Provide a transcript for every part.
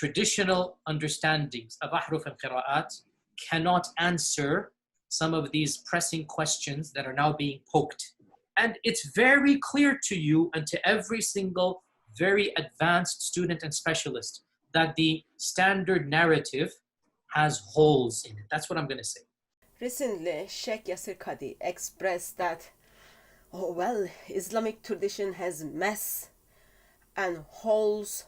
traditional understandings of ahruf and qira'at cannot answer some of these pressing questions that are now being poked. And it's very clear to you and to every single very advanced student and specialist that the standard narrative has holes in it. That's what I'm going to say. Recently, Sheikh Yasir Qadi expressed that, oh well, Islamic tradition has mess and holes,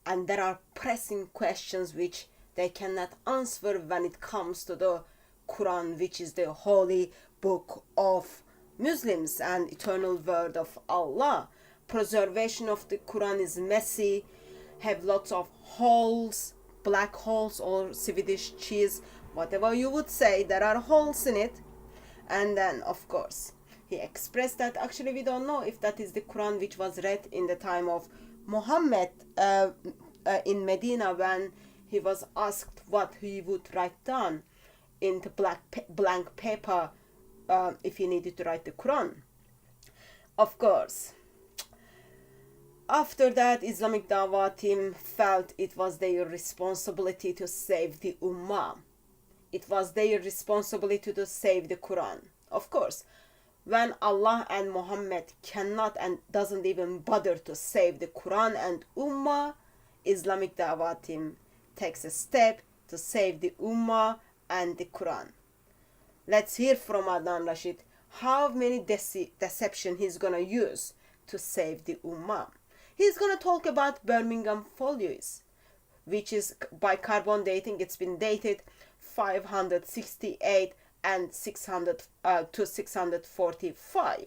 and there are pressing questions which they cannot answer when it comes to the Quran, which is the holy book of Muslims and eternal word of Allah. Preservation of the Quran is messy, have lots of holes, black holes or Swedish cheese, whatever you would say, there are holes in it. And then, of course, he expressed that actually we don't know if that is the Quran which was read in the time of Muhammad in Medina, when he was asked what he would write down into blank paper if he needed to write the Quran. Of course, after that, Islamic Dawah team felt it was their responsibility to save the Ummah. It was their responsibility to save the Quran. Of course, when Allah and Muhammad cannot and doesn't even bother to save the Quran and Ummah, Islamic Dawah team takes a step to save the Ummah and the Quran. Let's hear from Adnan Rashid how many deception he's gonna use to save the Ummah. He's gonna talk about Birmingham folios, which is by carbon dating. It's been dated 568 and 600 to 645.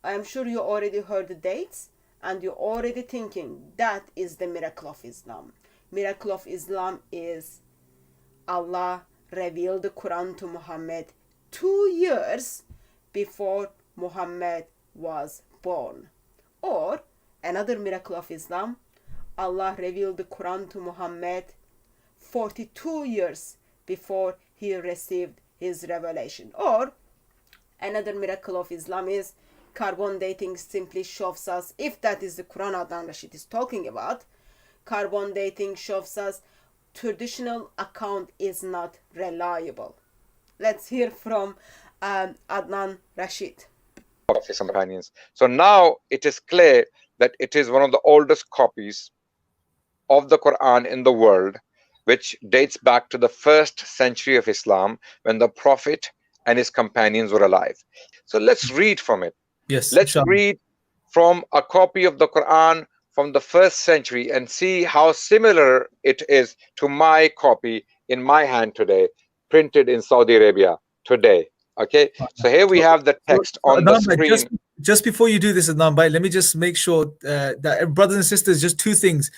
I'm sure you already heard the dates and you're already thinking that is the miracle of Islam. Miracle of Islam is Allah revealed the Quran to Muhammad 2 years before Muhammad was born. Or another miracle of Islam, Allah revealed the Quran to Muhammad 42 years before he received his revelation. Or another miracle of Islam is carbon dating simply shows us, if that is the Quran Adnan Rashid is talking about, carbon dating shows us traditional account is not reliable. Let's hear from Adnan Rashid. Of his companions. So now it is clear that it is one of the oldest copies of the Quran in the world, which dates back to the 1st century of Islam when the Prophet and his companions were alive. So let's read from it. Yes, let's read from a copy of the Quran from the 1st century and see how similar it is to my copy in my hand today, printed in Saudi Arabia today. Okay, so here we have the text on the screen. Just before you do this, Adnan, let me just make sure that brothers and sisters, just two things.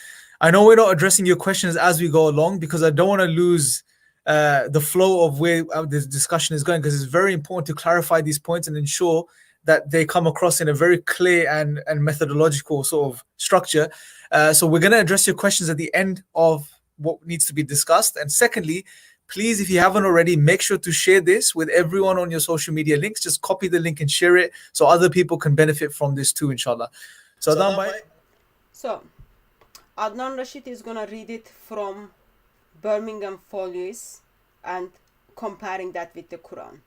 I know we're not addressing your questions as we go along because I don't want to lose the flow of where this discussion is going, because it's very important to clarify these points and ensure that they come across in a very clear and methodological sort of structure. So we're going to address your questions at the end of what needs to be discussed. And secondly, please, if you haven't already, make sure to share this with everyone on your social media links. Just copy the link and share it so other people can benefit from this too, inshallah. So Adnan Rashid is going to read it from Birmingham folios and comparing that with the Quran.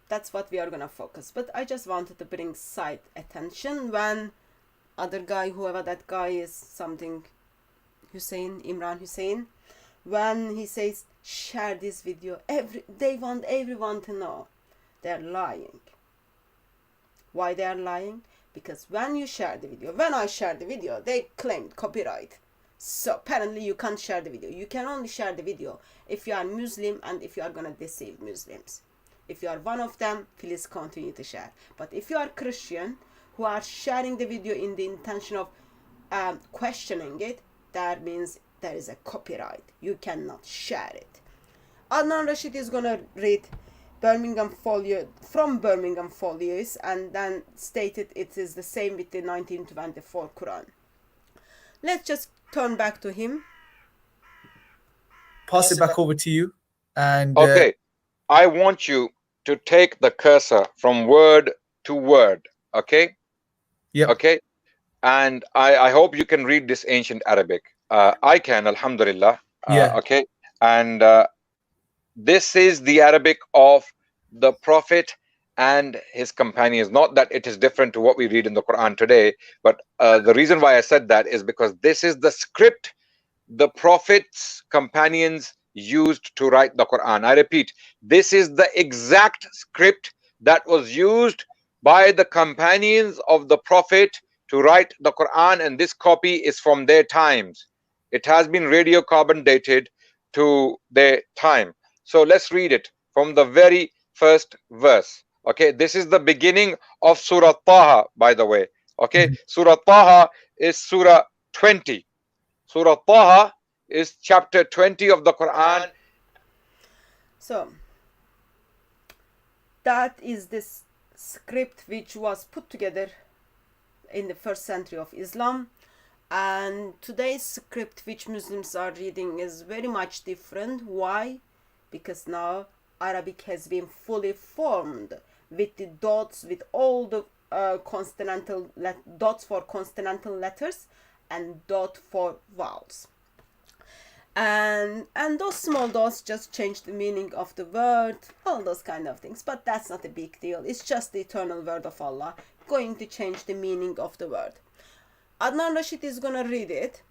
That's what we are going to focus. But I just wanted to bring side attention when other guy, whoever that guy is, something Imran Hussein, when he says share this video, they want everyone to know. They're lying. Why they are lying? Because when you share the video, when I share the video, they claimed copyright. So apparently you can't share the video. You can only share the video if you are Muslim and if you are going to deceive Muslims. If you are one of them, please continue to share. But if you are Christian who are sharing the video in the intention of questioning it, that means there is a copyright. You cannot share it. Adnan Rashid is going to read Birmingham folio from Birmingham folios and then stated it is the same with the 1924 Quran. Let's just turn back to him. Pass it back over to you. And okay, I want you to take the cursor from word to word. Okay. Yeah. Okay. And I hope you can read this ancient Arabic. I can, alhamdulillah. Yeah. Okay. And this is the Arabic of the Prophet and his companions. Not that it is different to what we read in the Quran today, but the reason why I said that is because this is the script the Prophet's companions used to write the Quran. I repeat, this is the exact script that was used by the companions of the Prophet to write the Quran, and this copy is from their times. It has been radiocarbon dated to their time. So let's read it from the very first verse. Okay, this is the beginning of Surah Taha, by the way. Okay, Surah Taha is Surah 20. Surah Taha is chapter 20 of the Quran. So that is this script which was put together in the first century of Islam, and today's script which Muslims are reading is very much different. Why? Because now Arabic has been fully formed with the dots, with all the dots for consonantal letters and dot for vowels, and those small dots just change the meaning of the word, all those kind of things, but that's not a big deal. It's just the eternal word of Allah going to change the meaning of the word. Adnan Rashid is gonna read it.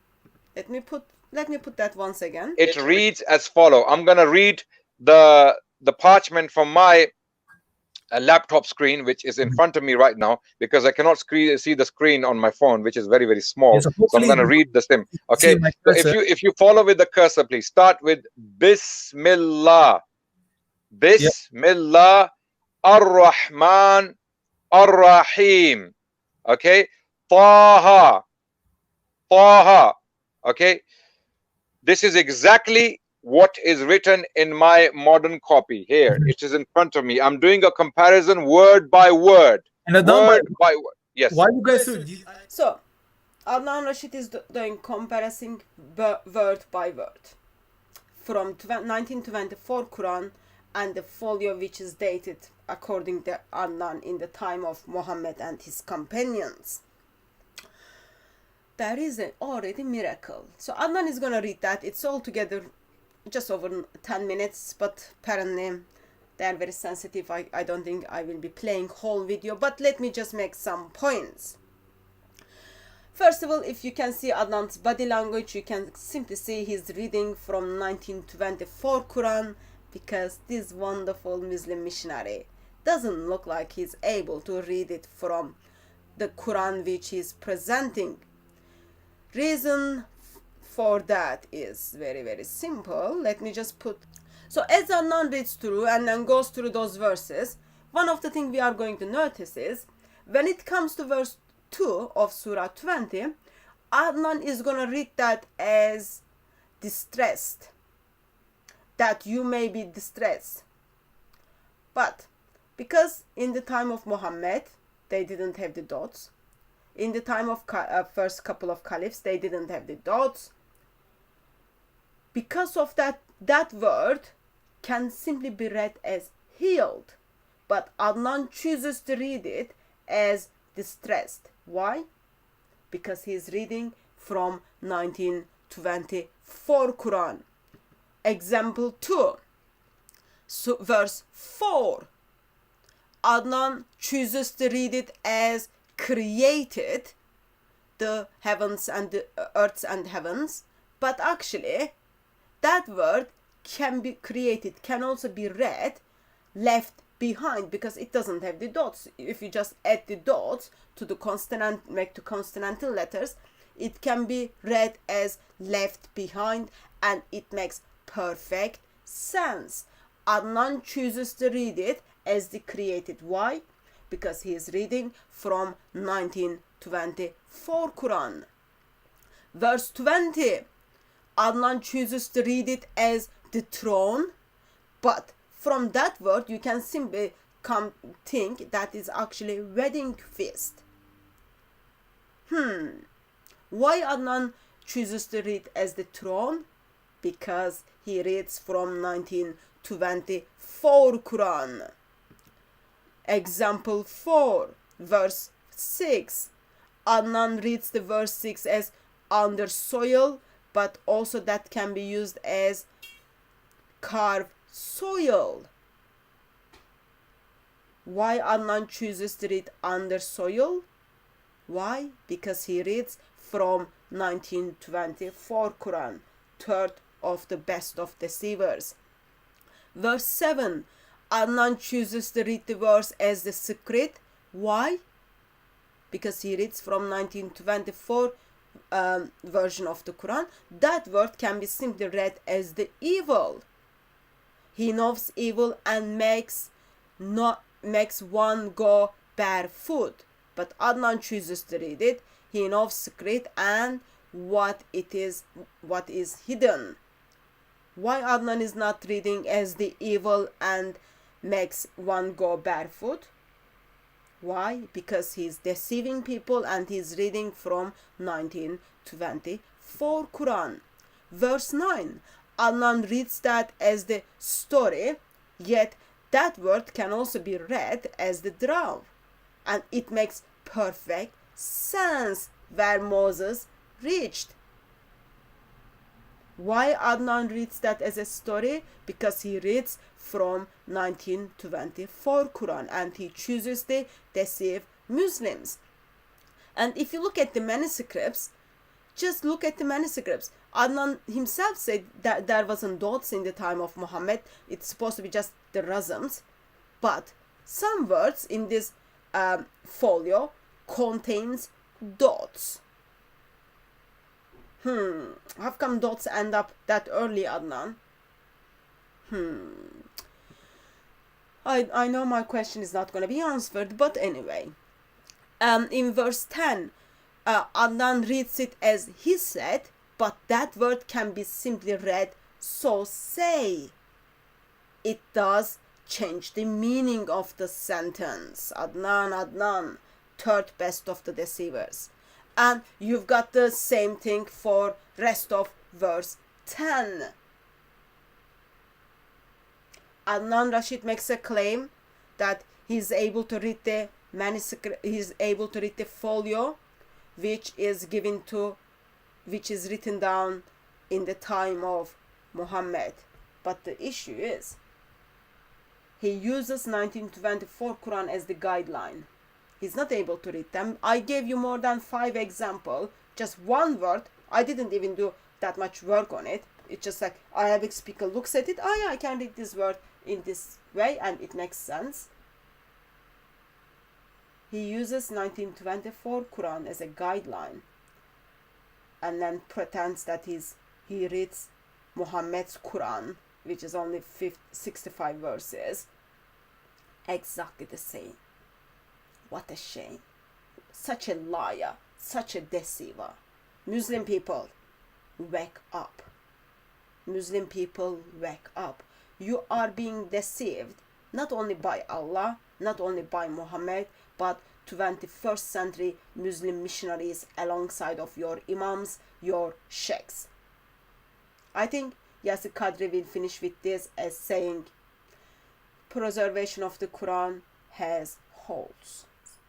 Let me put that once again. It reads as follow. I'm gonna read the parchment from my laptop screen, which is in front of me right now, because I cannot see the screen on my phone, which is very, very small. Yeah, so I'm going to read the same. Okay, so if you follow with the cursor, please start with Bismillah. Bismillah ar-Rahman ar-Rahim. Okay, Taha. Taha. Okay, this is exactly what is written in my modern copy here. It is in front of me. I'm doing a comparison word by word. And word by word. Yes. Why you guys through? So, Adnan Rashid is doing comparison word by word from 1924 Quran and the folio which is dated according to Adnan in the time of Muhammad and his companions. That is already miracle. So Adnan is gonna read that. It's all together just over 10 minutes, but apparently they are very sensitive. I don't think I will be playing whole video, but let me just make some points. First of all, if you can see Adnan's body language, you can simply see he's reading from 1924 Quran, because this wonderful Muslim missionary doesn't look like he's able to read it from the Quran which he's presenting. Reason for that is very, very simple. Let me just put, so as Adnan reads through and then goes through those verses, one of the things we are going to notice is when it comes to verse 2 of Surah 20, Adnan is going to read that as distressed, that you may be distressed. But because in the time of Muhammad they didn't have the dots, in the time of first couple of caliphs they didn't have the dots, because of that word can simply be read as healed, but Adnan chooses to read it as distressed. Why? Because he is reading from 1924 Quran. Example 2, so verse 4, Adnan chooses to read it as created the heavens and the earths and heavens, but actually that word can be created, can also be read left behind, because it doesn't have the dots. If you just add the dots to the consonant, make to consonantal letters, it can be read as left behind, and it makes perfect sense. Adnan chooses to read it as the created. Why? Because he is reading from 1924 Quran. Verse 20, Adnan chooses to read it as the throne, but from that word you can simply think that is actually wedding feast. Why Adnan chooses to read as the throne? Because he reads from 1924 Quran. Example 4, verse 6. Adnan reads the verse 6 as under soil, but also that can be used as carve soil. Why Adnan chooses to read under soil? Why? Because he reads from 1924 Quran, third of the best of deceivers. Verse 7, Adnan chooses to read the verse as the secret. Why? Because he reads from 1924 version of the Quran. That word can be simply read as the evil. He knows evil and makes one go barefoot. But Adnan chooses to read it. He knows secret and what is hidden. Why Adnan is not reading as the evil and makes one go barefoot? Why? Because he's deceiving people and he's reading from 1924 Quran. Verse 9, Adnan reads that as the story, yet that word can also be read as the draw. And it makes perfect sense where Moses reached. Why Adnan reads that as a story? Because he reads from 1924 Quran and he chooses to deceive Muslims. And if you look at the manuscripts, just look at the manuscripts. Adnan himself said that there wasn't dots in the time of Muhammad. It's supposed to be just the razms. But some words in this folio contains dots. How come dots end up that early, Adnan? I know my question is not going to be answered, but anyway. In verse 10, Adnan reads it as he said, but that word can be simply read so say. It does change the meaning of the sentence. Adnan, third best of the deceivers. And you've got the same thing for rest of verse 10. Adnan Rashid makes a claim that he's able to read the manuscript, he's able to read the folio which is written down in the time of Muhammad. But the issue is he uses 1924 Quran as the guideline. He's not able to read them. I gave you more than 5 examples. Just one word. I didn't even do that much work on it. It's just like Arabic speaker looks at it. Oh yeah, I can read this word in this way and it makes sense. He uses 1924 Quran as a guideline and then pretends that he reads Muhammad's Quran, which is only 65 verses. Exactly the same. What a shame. Such a liar, such a deceiver. Muslim people, wake up. Muslim people, wake up. You are being deceived not only by Allah, not only by Muhammad, but 21st century Muslim missionaries alongside of your imams, your sheikhs. I think Yasir Qadri will finish with this as saying, preservation of the Quran has holes.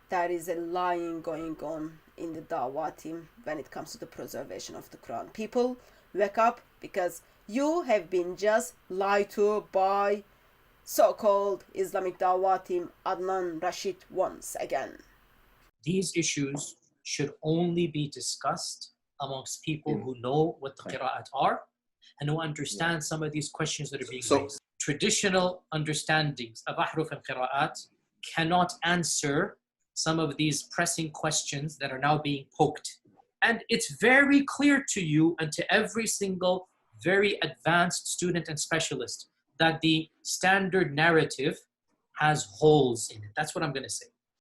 There is a lying going on in the Dawah team when it comes to the preservation of the Quran. People, wake up, because you have been just lied to by so-called Islamic Dawah team Adnan Rashid once again. These issues should only be discussed amongst people who know what the qira'at are and who understand some of these questions that are being raised. Traditional understandings of ahruf and qira'at cannot answer some of these pressing questions that are now being poked. And it's very clear to you and to every single very advanced student and specialist that the standard narrative has holes in it. That's what I'm going to say.